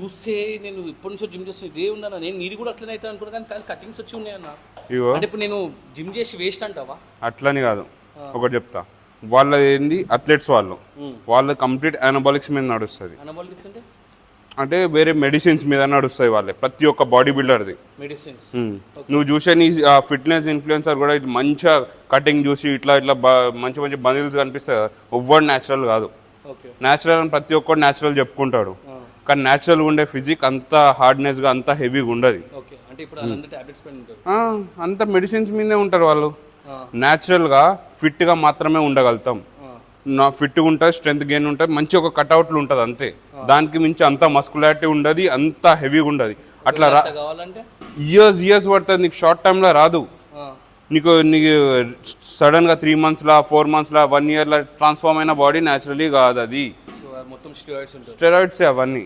చూస్తే నేను ఇప్పటి నుంచో జిమ్ చేస్తున్నా ఇదే ఉన్నాను. నేను నీది కూడా అట్లనే అవుతా అనుకున్నా కానీ కటింగ్స్ వచ్చి ఉన్నాయన్న. ఇగో అంటే ఇప్పుడు నేను జిమ్ చేసి వేస్ట్ అంటావా? అట్లని కాదు, ఒకటి చెప్తా. వాళ్ళ ఏంది అథ్లెట్స్ వాళ్ళ కంప్లీట్ అనబాలిక్స్ మీద నడుస్తుంది. అనబాలిక్స్ అంటే అంటే వేరే మెడిసిన్స్ మీద నడుస్తాయి వాళ్ళే, ప్రతి ఒక్క బాడీ బిల్డర్ది మెడిసిన్స్. నువ్వు చూసే నీ ఫిట్నెస్ ఇన్ఫ్లుయెన్సర్ కూడా ఇట్లా మంచిగా కటింగ్ చూసి ఇట్లా ఇట్లా మంచి మంచి బండిల్స్ కనిపిస్తాయి. ఎవ్వడు న్యాచురల్ కాదు. న్యాచురల్ అని ప్రతి ఒక్కడు న్యాచురల్ చెప్పుకుంటాడు, కానీ న్యాచురల్గా ఉండే ఫిజిక్ అంత హార్డ్నెస్గా అంత హెవీగా ఉండదు. అంత మెడిసిన్స్ మీదే ఉంటారు వాళ్ళు. న్యాచురల్గా ఫిట్గా మాత్రమే ఉండగలుగుతాం. ఫిట్గా ఉంటుంది, స్ట్రెంత్ గెయిన్ ఉంటుంది, మంచి ఒక కట్అవుట్లు ఉంటుంది అంతే. దానికి మించి అంత మస్కులారిటీ ఉండదు, అంత హెవీగా ఉండదు. అట్లా ఇయర్స్ పడుతుంది, నీకు షార్ట్ టైంలో రాదు. నీకు సడన్గా 3 monthsలా 4 monthsలా 1 yearలా ట్రాన్స్ఫార్మ్ అయిన బాడీ న్యాచురలీ కాదు. అది స్టెరాయిడ్స్ అవన్నీ.